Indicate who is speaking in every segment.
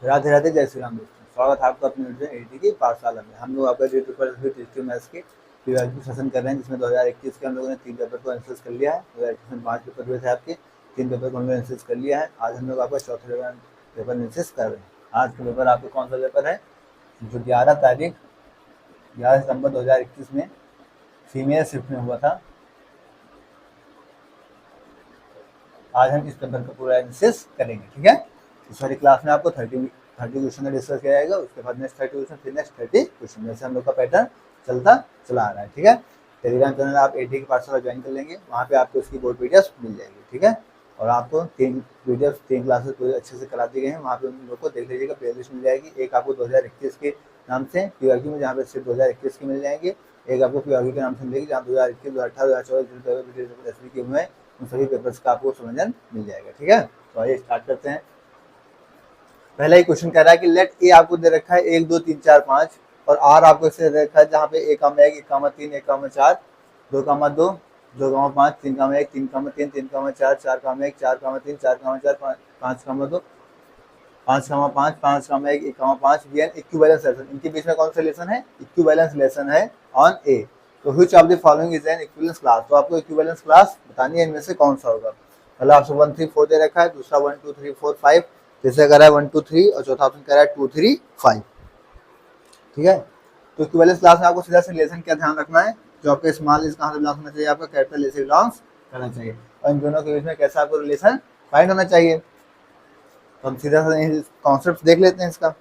Speaker 1: राधे राधे, जय श्री राम दोस्तों। स्वागत है आपका अपने एटी की पाठशाला में। हम लोग आपका यूट्यूब मैथ्स के पीवाईक्यू सेशन कर रहे हैं, जिसमें 2021 के हम लोगों ने 3 पेपर को एनालिसिस कर लिया है। 2021 में 5 पेपर हुए थे आपके, 3 पेपर को हम लोग एनालिसिस कर लिया है। आज हम लोग आपका चौथा पेपर एनालिसिस कर रहे हैं। आज का पेपर आपका कौन सा पेपर है, जो 11 सितंबर 2021 में फीमेल शिफ्ट में हुआ था। आज हम इस पेपर का पूरा एनालिसिस करेंगे, ठीक है। इस वाली क्लास में आपको 30 क्वेश्चन का डिस्कस किया जाएगा, उसके बाद नेक्स्ट 30 क्वेश्चन, फिर नेक्स्ट 30 क्वेश्चन, जैसे हम लोग का पैटर्न चलता चला आ रहा है, ठीक है। टेलीग्राम चैनल आप एटी की पाठशाला ज्वाइन कर लेंगे, वहाँ पे आपको इसकी बोर्ड पीडीएफ मिल जाएगी, ठीक है। और आपको 3 पीडीएफ 3 क्लासेस पूरे अच्छे से करा दी गए हैं, वहाँ पे उन लोग को देख लीजिएगा। प्लेलिस्ट मिल जाएगी, एक आपको 2021 के नाम से पीवाईक्यू में, जहाँ पे सिर्फ 2021 की मिल जाएंगे। एक आपको पीवाईक्यू के नाम से मिलेगी, जहाँ 2021, 2018, 2024 के हुए उन सभी पेपर्स का आपको समझन मिल जाएगा, ठीक है। तो आइए स्टार्ट करते हैं। पहला ही क्वेश्चन कह रहा है कि लेट ए आपको दे रखा है 1 2 3 4 5 और आर आपको इससे दे रखा है, जहाँ पे 1 1 1 3 1 4 2 2 2 5 3 1 3 3 3 4 4 1 4 3 4 4 5 2 5 5 5 1 1 5 वीएन इक्विवेलेंस रिलेशन। इनके बीच में कौन सा रिलेशन है, इक्विवेलेंस रिलेशन है ऑन ए। तो which of the following is an equivalence class. तो आपको इक्विवेलेंस क्लास बतानी है, इनमें से कौन सा होगा। पहला ऑप्शन 1 3 4 दे रखा है, दूसरा 1 2 3 4 5, तीसरा कह रहा है 1 2 3 और चौथा ऑप्शन कह रहा है 2 3 5, ठीक है। तो इक्विवेलेंस क्लास में आपको सीधा से रिलेशन क्या ध्यान रखना है, जो आपका स्मॉल इज कहाँ से बिलोंग होना चाहिए, आपका कैपिटल ए से बिलोंग्स करना चाहिए, और इन दोनों के बीच में कैसा आपको रिलेशन फाइंड होना चाहिए। तो हम सीधा सा कॉन्सेप्ट देख लेते हैं इसका।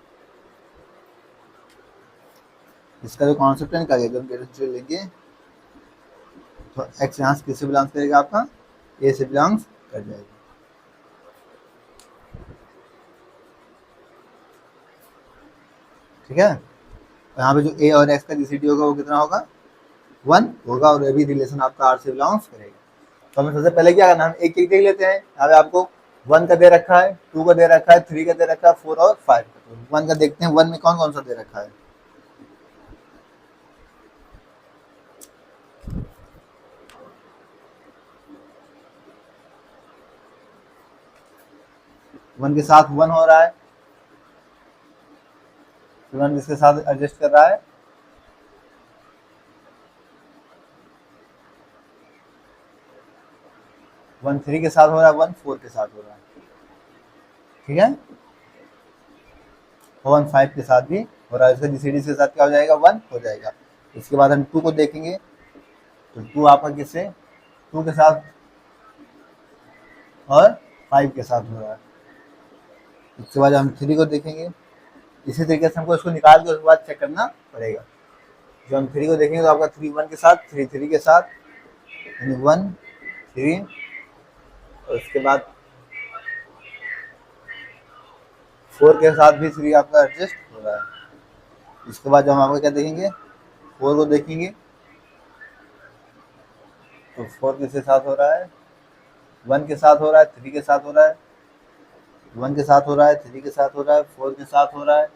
Speaker 1: इसका जो कॉन्सेप्ट है, निकालिए जब हम लेंगे तो एक्स यहाँ से किससे बिलोंग करेगा, आपका ए से बिलोंग कर जाएगा, ठीक है। यहाँ पे जो ए और एक्स का जीसीडी होगा वो कितना होगा, 1 होगा, और ये भी रिलेशन आपका आर से बिलोंग करेगा। तो हमें सबसे पहले क्या करना है, हम एक एक देख लेते हैं। यहाँ पे आपको 1 का दे रखा है, 2 का दे रखा है, 3 का दे रखा है, 4 और 5 का। तो 1 का देखते हैं, 1 में कौन कौन सा दे रखा है। वन के साथ 1 हो रहा है, 1 जिसके साथ एडजस्ट कर रहा है, वन 3 के साथ हो रहा है, 1 4 के साथ हो रहा है, ठीक है। 1 5 के साथ भी हो रहा है, इसका जीसीडी के साथ क्या हो जाएगा, 1 हो जाएगा। इसके बाद हम 2 को देखेंगे, तो 2 आपका किससे, 2 के साथ और 5 के साथ हो रहा है। उसके बाद हम 3 को देखेंगे, इसी तरीके से हमको इसको निकाल के उसके बाद चेक करना पड़ेगा। जब हम 3 को देखेंगे तो आपका 3 1 के साथ, 3 3 के साथ, यानी 1 3, और उसके बाद 4 के साथ भी 3 आपका एडजस्ट हो रहा है। इसके बाद जब हम आपका क्या देखेंगे, 4 को देखेंगे, तो 4 किसके साथ हो रहा है, 1 के साथ हो रहा है, 3 के साथ हो रहा है, 1 के साथ हो रहा है, 3 के साथ हो रहा है, 4 के साथ हो रहा है,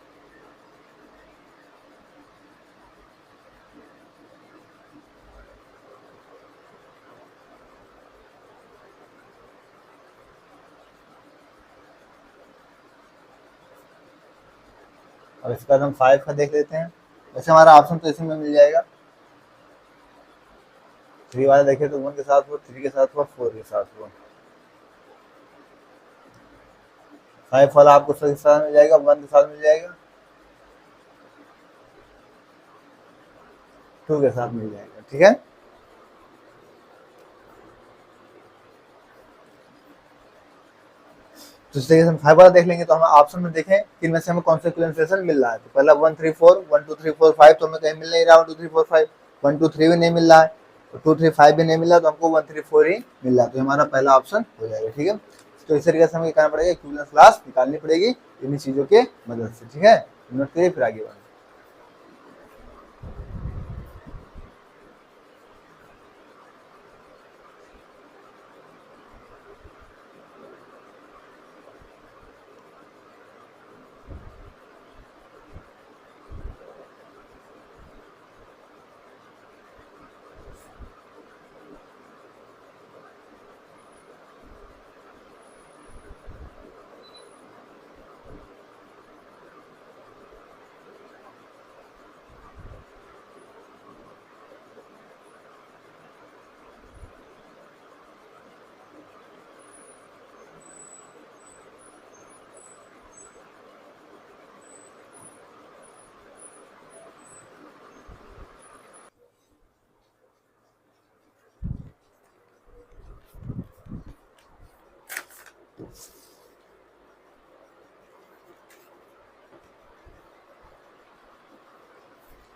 Speaker 1: और इसके बाद हम 5 का देख लेते हैं। वैसे हमारा ऑप्शन तो इसी में मिल जाएगा। 3 वाला देखे तो 1 के साथ हुआ, 3 के साथ हुआ, 4 के साथ हुआ। 5 वाला आपको सही साथ मिल जाएगा, 1 के साथ मिल जाएगा, 2 के साथ मिल जाएगा, ठीक है। तो इस तरीके से हम 5 वाला देख लेंगे, तो हम ऑप्शन में देखें कि इनमें से हमें कौन सा इक्विवेलेंस मिल रहा है। तो पहला 1 3 4 1 2 3 4 5 तो हमें कहीं मिल नहीं रहा, 1 2 3 4 5, 1 2 3 भी नहीं मिल रहा है, 2 3 5 भी नहीं मिल रहा, तो हमको 1 3 4 ही मिल रहा है। तो हमारा पहला ऑप्शन हो जाएगा, ठीक है। तो इस तरीके से हमें क्या करना पड़ेगा, इक्विवेलेंस क्लास निकालनी पड़ेगी इन्हीं चीजों के मदद से, ठीक है। नोट करिए, फिर आगे बढ़ें।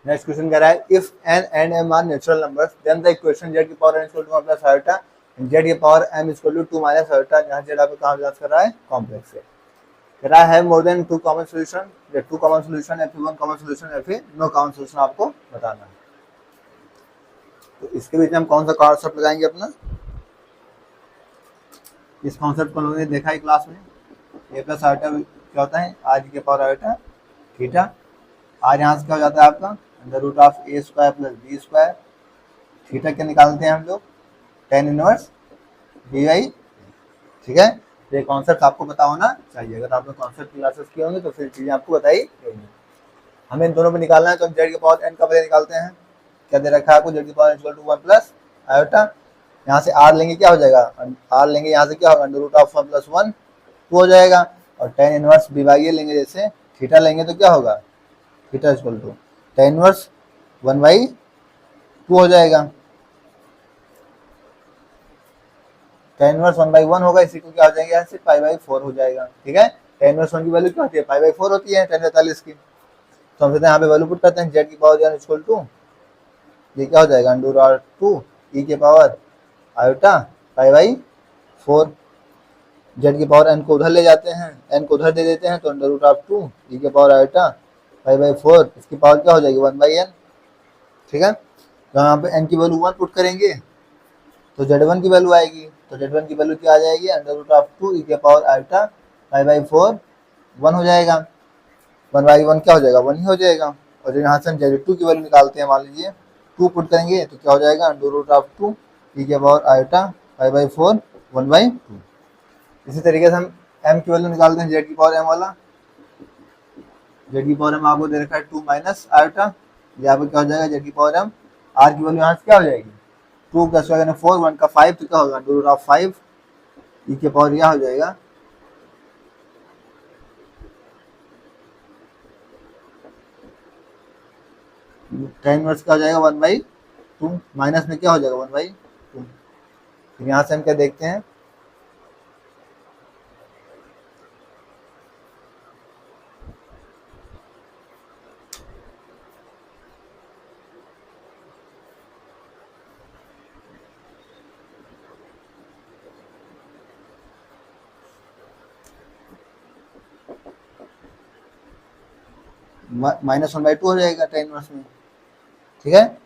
Speaker 1: नेक्स्ट क्वेश्चन कह रहा है if n and m are natural numbers then the equation z की power n equal to 1 plus iota z की power m equal to 2 minus iota, जहां जेड आपको कहां बात कर रहा है कॉम्प्लेक्स है। कह रहा है मोर देन 2 कॉमन सॉल्यूशन, या 2 कॉमन सॉल्यूशन या फिर 1 कॉमन सॉल्यूशन या फिर नो कॉमन सॉल्यूशन आपको बताना है। तो इसके बीच में हम कौन सा कॉन्सेप्ट लगाएंगे अपना, इस कॉन्सेप्ट को लोगों ने देखा है क्लास में। ए प्लस आयोटा क्या होता है, आर की पावर आयोटा थीटा। आर यहाँ से क्या हो जाता है आपका under root of a square plus b square. Theta क्या निकालते हैं हम लोग, tan इनवर्स डी वाई। ठीक है, ये कॉन्सेप्ट आपको पता होना चाहिए। अगर आपने कॉन्सेप्ट क्लासेस किए होंगे तो फिर चीजें आपको बताई जाएंगी। हमें इन दोनों पे निकालना है, तो हम जेड की पावर एन का पहले निकालते हैं। क्या दे रखा है आपको, जेड की power equal to 1 plus iota. यहाँ से आर लेंगे क्या हो जाएगा, आर लेंगे यहाँ से क्या होगा अंडर रूट ऑफ 1 प्लस 1 2 हो जाएगा। और tan inverse b by a लेंगे, जैसे थीटा लेंगे तो क्या होगा theta equal to tan inverse 1/2 हो जाएगा। tan इनवर्स 1/1 होगा, इसी को क्या हो जाएगा यहाँ से π/4 हो जाएगा। ठीक है, tan इनवर्स 1 की वैल्यू क्या होती है π/4 होती है tan 45 की। तो हम यहाँ पे वैल्यू पुट करते हैं, जेड की पावर एन इक्वल टू ये क्या हो जाएगा अंडर रूट ऑफ 2 ई के पावर आयोटा π/4। जेड की पावर एन को उधर ले जाते हैं, एन को उधर दे देते हैं, तो अंडर रूट ऑफ 2 ई के पावर आयोटा π/4, इसकी पावर क्या हो जाएगी 1/n। ठीक है, तो यहाँ पे n की वैल्यू 1 पुट करेंगे तो z1 की वैल्यू आएगी। तो z1 की वैल्यू क्या आ जाएगी अंडर रूट ऑफ 2 ई के पावर आयोटा π/4 1 हो जाएगा। 1/1 क्या हो जाएगा 1 ही हो जाएगा। और जो यहाँ से हम z2 की वैल्यू निकालते हैं, मान लीजिए 2 पुट करेंगे तो क्या हो जाएगा अंडर रूट ऑफ 2 ई के पावर आयोटा π/4 1/2। इसी तरीके से हम m की वैल्यू निकालते हैं, z की पावर m वाला। z की पावर m आपको दे रखा है 2 माइनस आयोटा, यहाँ पे क्या हो जाएगा z की पावर m। r की वैल्यू यहाँ से क्या हो जाएगी 2 प्लस 4 1 का 5, तो क्या होगा अंडर रूट ऑफ 5 ई के पावर यह हो जाएगा tan इनवर्स क्या हो जाएगा 1/2, माइनस में क्या हो जाएगा 1/2। फिर यहाँ से हम क्या देखते हैं, -1/2 हो जाएगा tan इनवर्स में। ठीक है,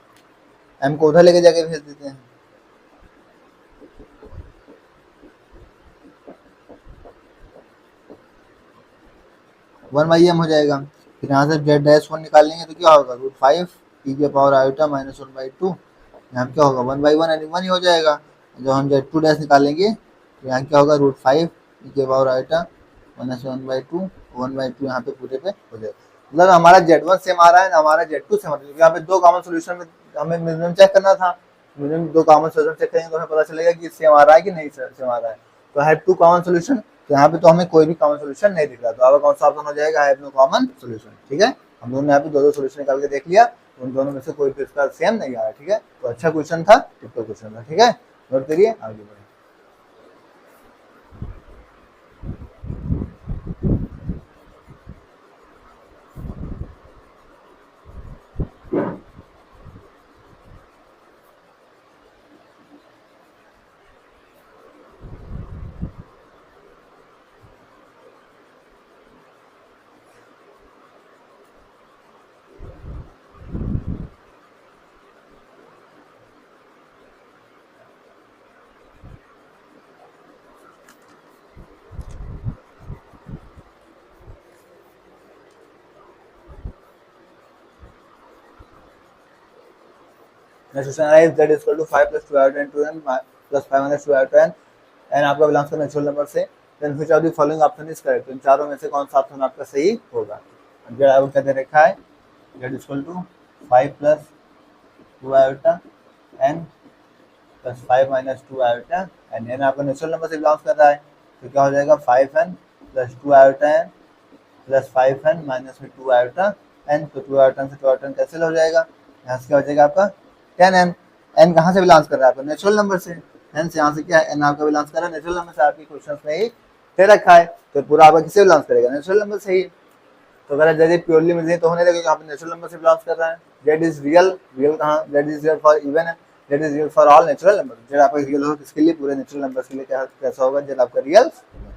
Speaker 1: m को उधर लेके जाके भेज देते हैं। (1/m) हो जाएगा। फिर यहाँ से z-1 निकालेंगे तो क्या होगा √5 e के पावर आयोटा -1/2। यहाँ क्या होगा 1/1 यानी 1 ही हो जाएगा। जब हम z2' निकालेंगे तो यहाँ क्या होगा √5 e के पावर आयोटा -1/2 1/2 यहाँ पे पूरे पे हो जाएगा। मतलब हमारा z1 सेम आ रहा है ना, हमारा z2 सेम आ रहा है। यहाँ पे 2 कॉमन सोल्यूशन में हमें मिनिमम चेक करना था। मिनिमम 2 कॉमन सोल्यूशन चेक करेंगे तो हमें पता चलेगा कि सेम आ रहा है कि नहीं सेम आ रहा है। तो हैव 2 कॉमन सोल्यूशन, तो यहाँ पे तो हमें कोई भी कॉमन सोल्यूशन नहीं दिख रहा, तो आपका कौन सा ऑप्शन हो जाएगा हैव नो कॉमन सोल्यूशन। ठीक है, हम दोनों ने यहाँ पे 2 सोल्यूशन निकाल के देख लिया, उन दोनों में से कोई भी इसका सेम नहीं आ रहा। ठीक है, तो अच्छा क्वेश्चन था, टिपिकल क्वेश्चन था। ठीक है, नोट करिए, आगे बढ़े। नेक्स्ट क्वेश्चन है z equal to 5 + 2 iota * 2n + 5 - 2 iota n, n आपका बिलोंग्स टू नेचुरल नंबर से, then which of the following option is correct. तो इन चारों में से कौन सा ऑप्शन आपका सही होगा। जो आपको क्या दे रखा है z equal to 5 + 2 iota n + 5 - 2 iota n, n आपका नेचुरल नंबर से बिलोंग्स कर रहा है, तो क्या हो जाएगा 5n + 2 iota n + 5n - 2 iota n। तो 2 आयोटा से 2 आयोटा कैंसिल हो जाएगा, यहाँ से क्या हो जाएगा आपका 10n। n कहाँ से बिलोंग्स कर रहा है आपका नेचुरल नंबर से, n से यहाँ से क्या है n आपका बिलोंग्स कर रहा है नेचुरल नंबर से। आपकी क्वेश्चन में ही दे रखा है, तो पूरा आपका किससे बिलोंग्स करेगा नेचुरल नंबर से ही। तो अगर जेड इज प्योरली इमेजिनरी तो होने लगेगा, यहाँ पे नेचुरल नंबर से बिलोंग कर रहा है। जेड इज रियल, रियल कहाँ, z is real for even है, z is real for all natural number. Z आपका रियल होगा किसके लिए, पूरे नेचुरल नंबर के लिए क्या कैसा होगा, जेड आपका रियल,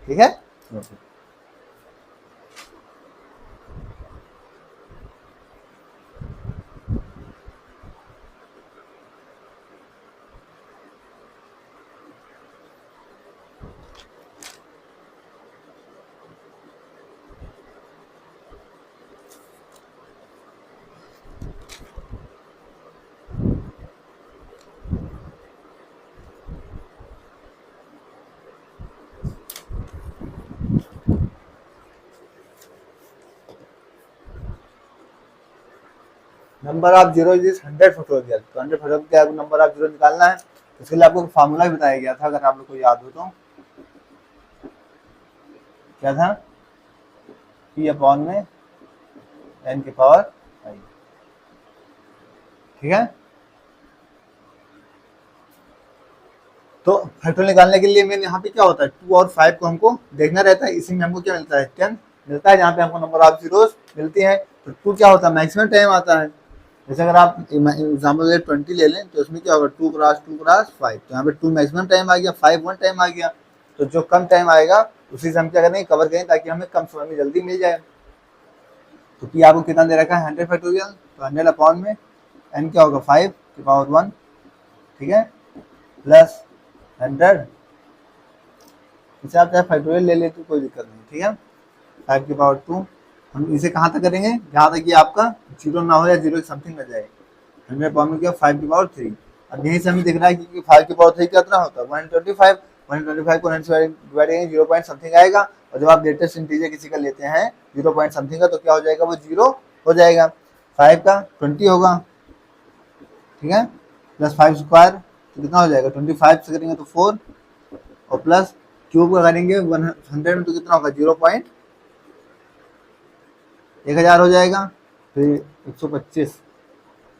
Speaker 1: ठीक है। Number of zero is 100 factorial, तो 100 फैक्टोरियल क्या नंबर ऑफ जीरो निकालना है, इसके लिए आपको फार्मूला भी बताया गया था, अगर आप लोग को याद हो तो क्या था, p अपॉन में n की पावर i, ठीक है। तो फैक्टोरियल निकालने के लिए मैंने यहाँ पे क्या होता है 2 और 5 को हमको देखना रहता है, इसी में हमको क्या मिलता है 10 मिलता है, जहाँ पे हमको नंबर ऑफ जीरोस मिलती है। तो 2 क्या होता है मैक्सिमम टाइम आता है, जैसे अगर आप एग्जाम्पल 20 ले लें तो इसमें क्या होगा 2 क्रॉस 2 क्रॉस 5, तो यहाँ पे 2 मैक्सिमम टाइम आ गया, 5 वन टाइम आ गया, तो जो कम टाइम आएगा उसी से हम क्या करेंगे कवर करें ताकि हमें कम समय में जल्दी मिल जाए। तो पी आपको कितना दे रखा है 100 फैक्टोरियल, तो 100 अपॉन में n क्या होगा 5 की पावर 1, ठीक है, प्लस 100, इसे आप चाहे फैक्टोरियल ले ले तो कोई दिक्कत नहीं, ठीक है, 5 की पावर 2। हम इसे कहाँ तक करेंगे जहाँ तक कि आपका जीरो ना हो या जीरो समथिंग ना जाए, 100 पावर में क्या 5 की पावर 3। अब यहीं से हमें दिख रहा है कि 5 की पावर 3 कितना होता है 125, 125 को 9 से डिवाइड करेंगे 0 पॉइंट समथिंग आएगा, और जब आप लेटेस्ट इंटीजर किसी का लेते हैं 0 पॉइंट समथिंग का तो क्या हो जाएगा वो 0 हो जाएगा, 5 का 20 होगा, ठीक है, प्लस 5 स्क्वायर तो कितना हो जाएगा 25 से करेंगे तो 4, और प्लस क्यूब का करेंगे 100 में तो कितना होगा 1000 हो जाएगा, फिर 125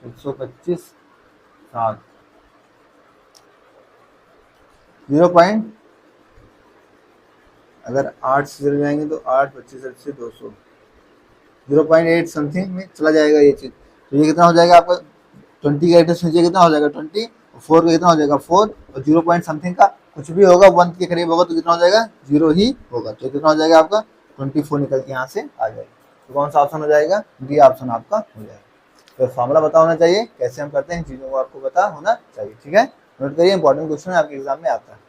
Speaker 1: 7 0 पॉइंट, अगर 8 से चले जाएंगे तो 8 25 से 200, 0.8 समथिंग में चला जाएगा ये चीज। तो ये कितना हो जाएगा आपका 20 का एड्रेस नीचे कितना हो जाएगा 20, 4 का कितना हो जाएगा 4, और 0 पॉइंट समथिंग का कुछ भी होगा 1 के करीब होगा तो कितना हो जाएगा 0 ही होगा, तो कितना हो जाएगा आपका 24 निकल के यहाँ से आ जाएगा। तो कौन सा ऑप्शन हो जाएगा, डी ऑप्शन आपका हो जाएगा। तो फॉर्मूला पता होना चाहिए कैसे हम करते हैं, चीजों को आपको पता होना चाहिए, ठीक है, नोट करिए इंपॉर्टेंट क्वेश्चन आपके एग्जाम में आता है।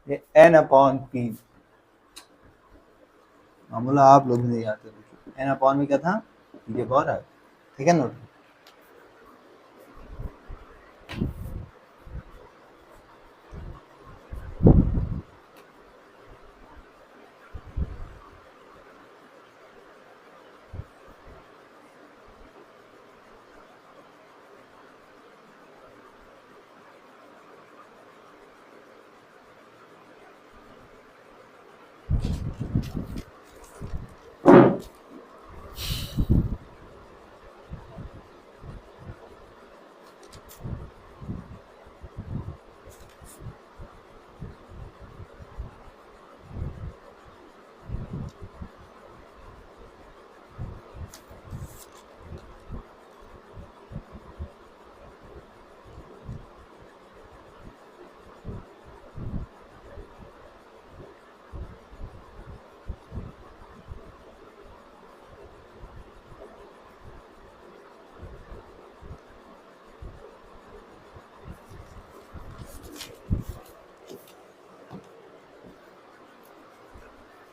Speaker 1: ये n अपॉन पी मामूला आप लोग नहीं आते, n अपॉन में क्या था पी के पावर है, ठीक है, नोट।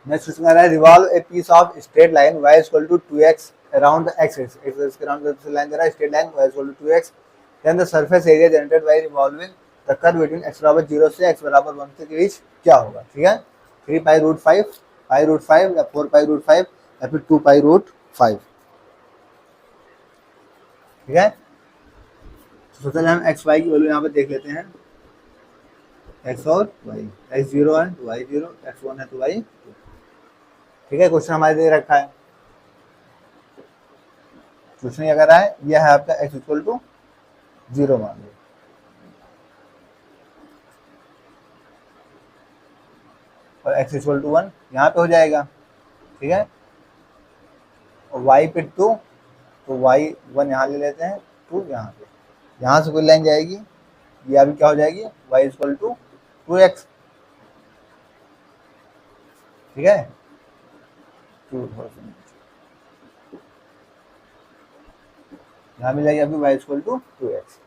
Speaker 1: नेक्स्ट क्वेश्चन आ रहा है revolve a piece of straight line y equal to 2x around the x axis के अराउंड द लाइन दे रहा है straight line y equal to 2x, then the surface area generated by revolving the curve between x बराबर 0 से x बराबर 1 के बीच क्या होगा, ठीक है, 3 पाई रूट 5 या 4 पाई रूट 5 या फिर 2 पाई रूट 5, ठीक है। तो सबसे पहले हम x y की वैल्यू यहाँ पे देख लेते हैं, x और y, x 0 है तो y 0, x 1 है तो y 2, ठीक है। क्वेश्चन हमारे दे रखा है, क्वेश्चन क्या कर रहा है, यह है आपका x इक्वल टू 0 मान लो, और x इक्वल टू 1 यहाँ पे हो जाएगा, ठीक है। और y पे 2, तो y 1 यहाँ ले लेते हैं, 2 यहाँ पे, यहाँ से कोई लाइन जाएगी, ये अभी क्या हो जाएगी, y इक्वल टू 2x, ठीक है। 2 यहाँ मिल जाएगी अभी y इक्वल टू 2x।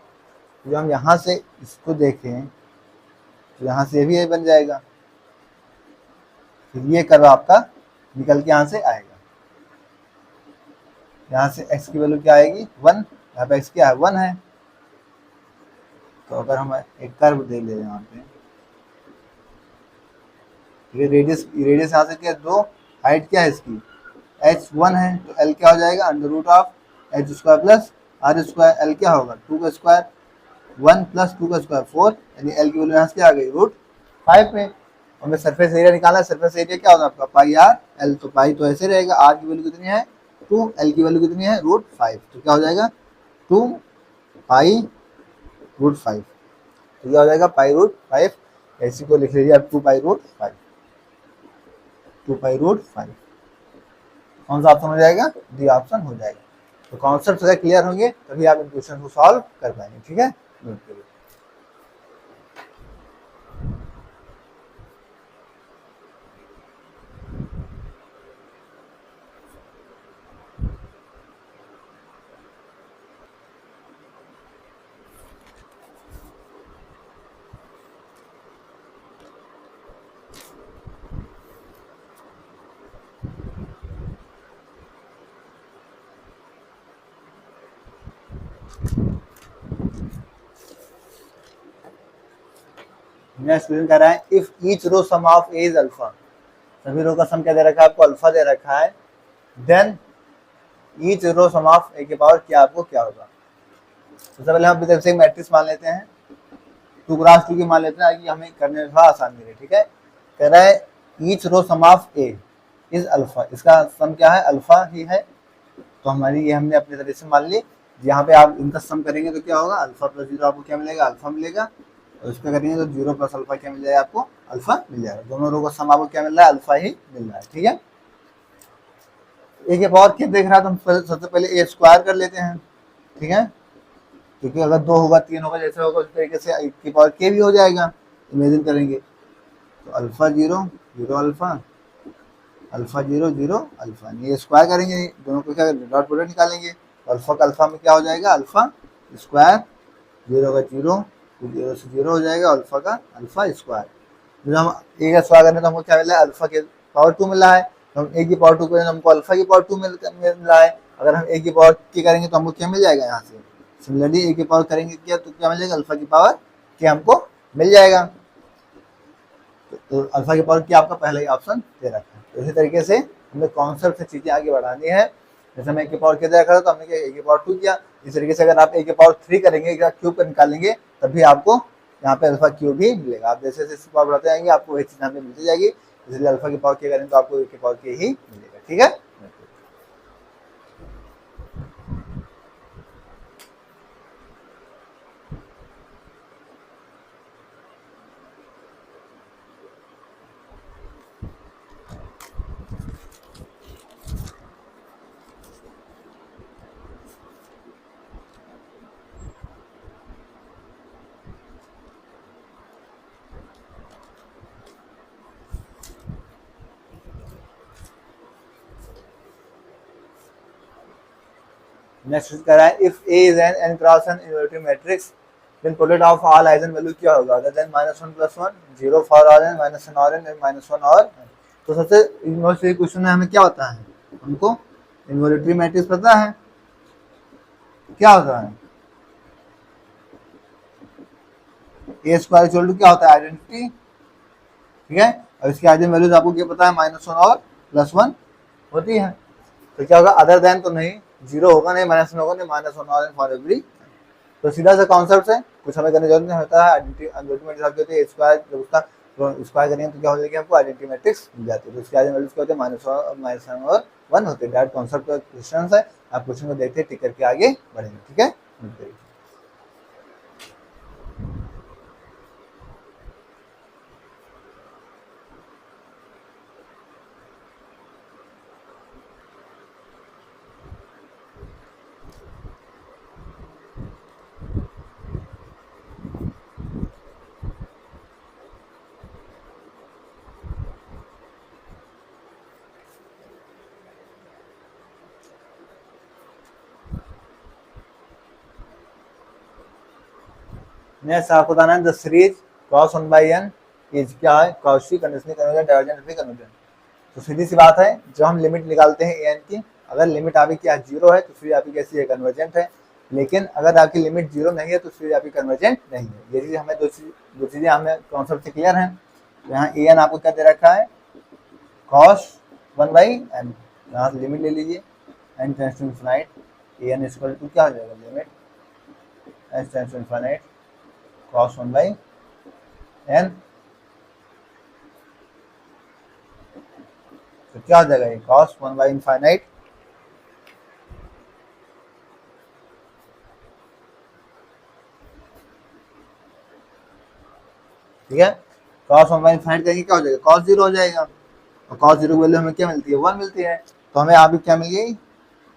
Speaker 1: जो हम यहाँ से इसको देखें तो यहाँ से भी ये बन जाएगा, फिर ये कर्व आपका निकल के यहाँ से आएगा, यहाँ से x की वैल्यू क्या आएगी 1, यहाँ पे x क्या है 1 है। तो अगर हम एक कर्व दे ले यहाँ पे, ये रेडियस यहाँ से क्या है 2, हाइट क्या है इसकी h1 है, तो l क्या हो जाएगा under root of h square plus r square, l क्या होगा 2 का स्क्वायर, 1 प्लस 2 का स्क्वायर 4, यानी l की वैल्यू यहाँ से क्या आ गई √5 में। हमें सरफेस एरिया निकालना है, सरफेस एरिया क्या होगा आपका पाई आर एल, तो पाई तो ऐसे रहेगा, r की वैल्यू कितनी है 2, l की वैल्यू कितनी है √5, तो क्या हो जाएगा 2 पाई √5, तो क्या हो जाएगा पाई √5, ऐसी को लिख लीजिए आप 2 पाई √5, 2 पाई √5। कौन सा ऑप्शन हो जाएगा, डी ऑप्शन हो जाएगा। तो कॉन्सेप्ट अगर क्लियर होंगे तभी आप इन क्वेश्चन को सॉल्व कर पाएंगे, ठीक है। नोट करिए। नेक्स्ट क्वेश्चन कह रहा है if each row sum of A is alpha, सभी रो का सम क्या दे रखा है आपको अल्फा दे रखा है, then each row sum of a के पावर क्या आपको क्या होगा। सबसे पहले हम तरफ से एक मैट्रिक्स मान लेते हैं, 2 क्रॉस 2 की मान लेते हैं कि हमें करने में थोड़ा आसान मिले, ठीक है। कह रहा है each row sum of A is alpha, इसका सम क्या है अल्फा ही है, तो हमारी ये हमने अपने तरीके से मान ली। यहाँ पे आप इनका सम करेंगे तो क्या होगा अल्फा प्लस 0 आपको क्या मिलेगा अल्फा मिलेगा, और इसका करेंगे तो 0 प्लस अल्फा क्या मिल जाएगा आपको अल्फा मिल जाएगा। दोनों रो का सम आपको क्या मिल रहा है अल्फा ही मिल रहा है, ठीक है। ए के पावर क्या देख रहा है तो हम सबसे पहले ए स्क्वायर कर लेते हैं, ठीक है, क्योंकि अगर 2 होगा 3 होगा जैसे होगा उस तरीके से ए की पावर के भी हो जाएगा, इमेजिन करेंगे तो अल्फा 0 0 अल्फा, अल्फा 0 0 अल्फा, ये स्क्वायर करेंगे दोनों को क्या डॉट प्रोडक्ट निकालेंगे, अल्फा का अल्फा में क्या हो जाएगा अल्फा स्क्वायर, 0 का 0, 0 से 0 हो जाएगा, अल्फा का अल्फा स्क्वायर। जब हम ए का स्क्वायर करें तो हमको क्या मिला है अल्फा के पावर 2 मिला है, तो हम ए की पावर 2 करें तो हमको अल्फा की पावर 2 मिल रहा है। अगर हम ए की पावर के करेंगे तो हमको क्या मिल जाएगा यहाँ से, सिमिलरली ए की पावर करेंगे क्या तो क्या मिल जाएगा अल्फा की पावर के हमको मिल जाएगा। तो अल्फा की पावर क्या आपका पहला ही ऑप्शन दे रखा है। तो इसी तरीके से हमें कॉन्सेप्ट से चीजें आगे बढ़ानी है, जैसे हम ए की पावर क्या दे रखा था तो हमने क्या ए की पावर 2 किया, इस तरीके से अगर आप ए की पावर 3 करेंगे क्यूब का निकालेंगे तभी आपको यहाँ पे अल्फा क्यूब भी मिलेगा। आप जैसे जैसे पावर बढ़ाते जाएंगे आपको वही चीज यहाँ पे मिलती जाएगी, इसलिए अल्फा की पावर क्या करेंगे तो आपको ए की पावर के ही मिलेगा, ठीक है। नेक्स्ट कह रहा है if A is n n cross n inverting matrix then product of all eigen value क्या होगा, other than -1 + 1 0 for all n -1 और एन -1 और। तो सबसे मोस्ट क्वेश्चन में हमें क्या होता है, हमको इनवॉल्यूटरी मैट्रिक्स पता है क्या होता है, ए स्क्वायर इक्वल टू क्या होता है आइडेंटिटी, ठीक है, और इसकी आइगन वैल्यूज आपको क्या पता है -1 और +1 होती है। तो क्या होगा अदर देन तो नहीं, 0 होगा नहीं, -1 होगा नहीं, -1 और फॉर एवरी। तो सीधा सा कॉन्सेप्ट है, कुछ हमें करने जरूरत नहीं होता है। आइडेंटिटी मैट्रिक्स होती है स्क्वायर, जब उसका स्क्वायर करेंगे तो क्या हो जाएगी हमको आइडेंटिटी मैट्रिक्स मिल जाती है। तो इसकी आइगन वैल्यूज क्या होते हैं -1 और 1 होते हैं। डायरेक्ट कॉन्सेप्ट का क्वेश्चन है, आप क्वेश्चन को देखते टिक करके आगे बढ़ेंगे, ठीक है। नेक्स्ट आपको बताना है the series cos 1 by n is क्या है, कॉची कंडीशनल कन्वर्जेंट डाइवर्जेंट भी कन्वर्जेंट। तो सीधी सी बात है, जब हम लिमिट निकालते हैं एन की, अगर लिमिट आपकी क्या जीरो है तो फिर आपकी कैसी है, कन्वर्जेंट है। लेकिन अगर आपकी लिमिट जीरो नहीं है तो फिर आपकी कन्वर्जेंट नहीं है। ये चीज़ हमें दो चीज़ें हमें कॉन्सेप्ट से क्लियर है। यहाँ ए एन आपको क्या दे रखा है, cos 1 बाई एन, यहाँ से लिमिट ले लीजिए n tends to infinite, a n equal to क्या हो जाएगा, limit n tends to infinite cos 1 by n. तो क्या हो जाएगा ये, cos 1 बाई इनफिनिट ठीक है। cos 1 बाई इनफिनिट करेंगे क्या हो जाएगा, cos 0 हो जाएगा। और cos 0 की वैल्यू हमें क्या मिलती है, 1 मिलती है। तो हमें यहाँ भी क्या मिल गई,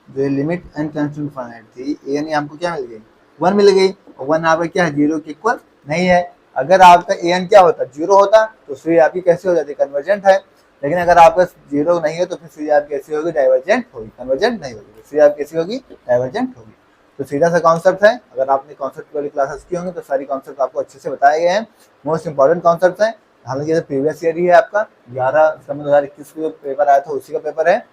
Speaker 1: जो limit n tends to infinite थी ए एन, हमको क्या मिल गई, 1 मिल गई। और 1 यहाँ पे क्या है, 0 के इक्वल नहीं है। अगर आपका ए एन क्या होता, 0 होता तो फिर आपकी कैसे हो जाती, कन्वर्जेंट है। लेकिन अगर आपका 0 नहीं है तो फिर सीधे आप कैसी होगी, डाइवर्जेंट होगी, कन्वर्जेंट नहीं होगी, सीधे आप कैसी होगी, डाइवर्जेंट होगी। तो सीधा सा कॉन्सेप्ट है। अगर आपने कॉन्सेप्ट वाली क्लासेस की होंगी तो सारी कॉन्सेप्ट आपको अच्छे से बताए गए हैं। मोस्ट इंपॉर्टेंट कॉन्सेप्ट है। हालांकि ये प्रीवियस ईयर ही है आपका, 11 सितंबर 2021 को पेपर आया था उसी का पेपर है।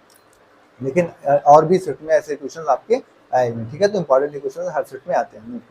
Speaker 1: लेकिन और भी शिफ्ट में ऐसे क्वेश्चन आपके आएंगे, ठीक है। तो इंपॉर्टेंट क्वेश्चन हर शिफ्ट में आते हैं।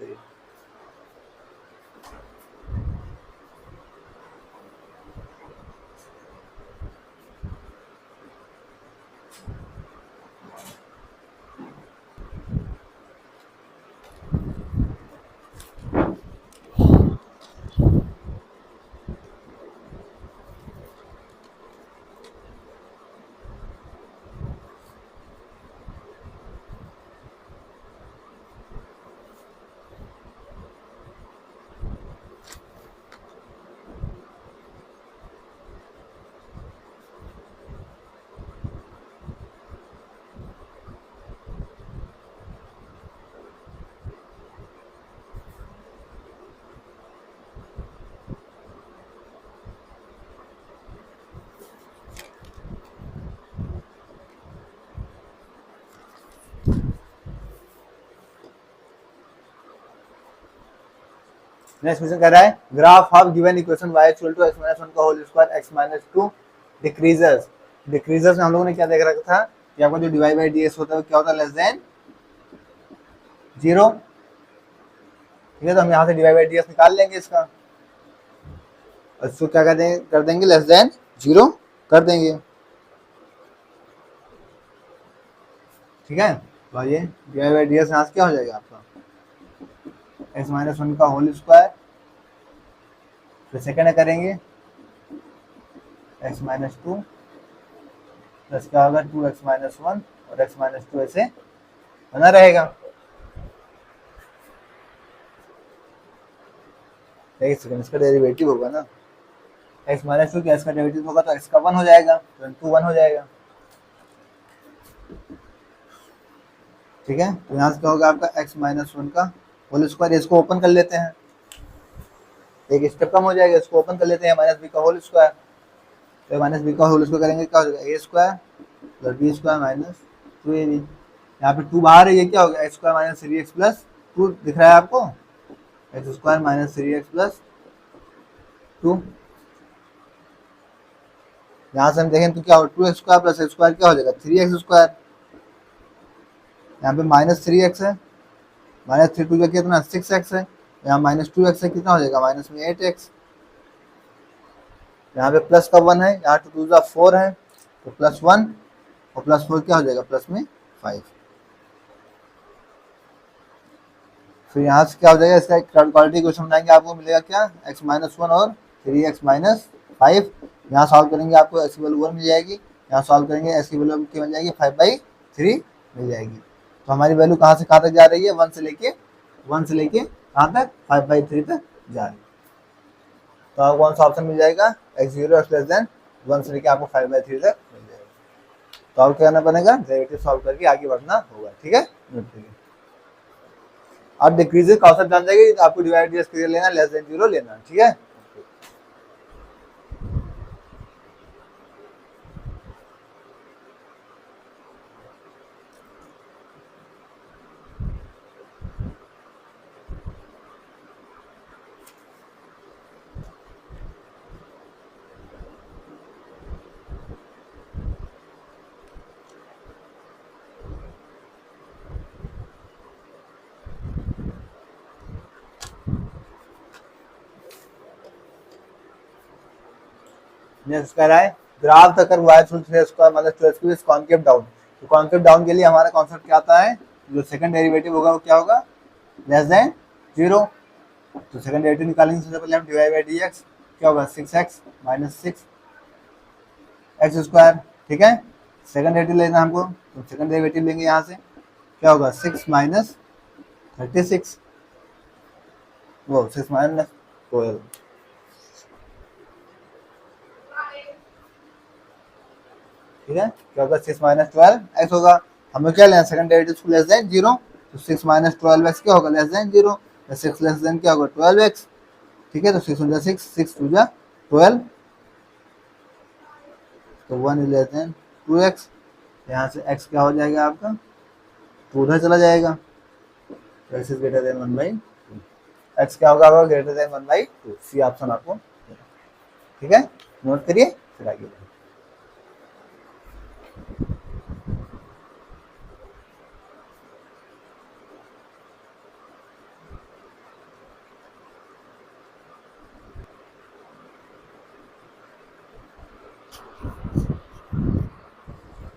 Speaker 1: नेक्स्ट क्वेश्चन कह रहा है, graph of given equation y equal to x minus 1 का whole square x minus 2 decreases. Decreases में हम लोगों ने क्या देख रखा था कि आपका जो डिवाइड बाई डी होता है क्या होता है, लेस देन 0। ठीक है। तो हम यहाँ से डिवाइड बाई डी निकाल लेंगे इसका, इसको क्या कर देंगे लेस देन 0 कर देंगे। ठीक है। तो आइए डिवाइड बाई डी यहाँ से क्या हो जाएगा आपका, x माइनस 1 का होल स्क्वायर, फिर सेकेंड करेंगे x माइनस 2 प्लस क्या होगा 2x माइनस 1 और x माइनस 2 ऐसे बना रहेगा। एक सेकंड, इसका डेरिवेटिव होगा ना, x माइनस 2 का इसका डेरिवेटिव होगा तो x का 1 हो जाएगा, तो 2 1 हो जाएगा। ठीक है। तो यहाँ से क्या होगा आपका x माइनस 1 का होल स्क्वायर, इसको ओपन कर लेते हैं, एक स्टेप कम हो जाएगा, इसको ओपन कर लेते हैं, माइनस बी का होल स्क्वायर। तो माइनस बी का होल स्क्वायर करेंगे क्या हो जाएगा, a square plus b square minus 2ab। यहाँ पे 2 बाहर है, ये क्या होगा x square minus 3x plus 2 दिख रहा है आपको, x square minus 3x plus 2। यहाँ से हम देखें तो क्या हो, 2x square plus x square क्या हो जाएगा 3x स्क्वायर। यहाँ पे माइनस 3x है, माइनस 3 2 का कितना 6x है, यहाँ माइनस 2x है, कितना हो जाएगा माइनस में 8x। यहाँ पे प्लस का 1 है, यहाँ 2 2 4 है, तो प्लस 1 और प्लस 4 क्या हो जाएगा प्लस में 5। फिर यहाँ से क्या हो जाएगा, इसका क्वालिटी क्वेश्चन बनाएंगे, आपको मिलेगा क्या x माइनस 1 और 3x माइनस 5। यहाँ सॉल्व करेंगे आपको x की वैल्यू 1 मिल जाएगी, यहाँ सॉल्व करेंगे x की वैल्यू क्या मिल जाएगी 5/3 मिल जाएगी। तो हमारी वैल्यू कहाँ से कहाँ तक जा रही है, 1 से लेके कहाँ तक 5/3 तक जा रही है। तो आपको कौन सा ऑप्शन मिल जाएगा, x0 x लेस देन 1 से लेके आपको 5/3 तक मिल जाएगा। तो आपको क्या करना पड़ेगा, डेरिवेटिव सॉल्व करके आगे बढ़ना होगा। ठीक है। आप डिक्रीजेस कॉन्सेप्ट जान जाएंगे, तो आपको डिवाइड डी स्क्वायर लेना, लेस देन 0 लेना। ठीक है। नेक्स्ट कह रहा है graph the curve y through 3x² minus 2x³ is concave down. तो कॉन्केव डाउन के लिए हमारा कॉन्सेप्ट क्या आता है, जो सेकंड डेरिवेटिव होगा वो क्या होगा, लेस देन 0। तो सेकंड डेरिवेटिव निकालेंगे, सबसे पहले हम dy बाई dx क्या होगा 6x माइनस 6x²। ठीक है, सेकंड डेरिवेटिव लेना हमको, तो सेकंड डेरिवेटिव लेंगे यहाँ से, क्या होगा 6 माइनस 36, वो 6 माइनस 12। ठीक है, क्या होगा 6 माइनस 12 एक्स होगा। हमें क्या लेना, सेकंड डेरिवेटिव लेस देन 0, तो 6 माइनस 12 एक्स क्या होगा लेस देन 0, 6 लेस देन क्या होगा 12 एक्स। ठीक है, तो 6 × 6 6 2 12, तो 1 इज लेस देन 2x। यहाँ से x क्या हो जाएगा आपका, 2 उधर चला जाएगा, तो x is greater than 1/2। x क्या होगा आपका ग्रेटर देन 1/2, सी ऑप्शन आपको। ठीक है, नोट करिए फिर आगे।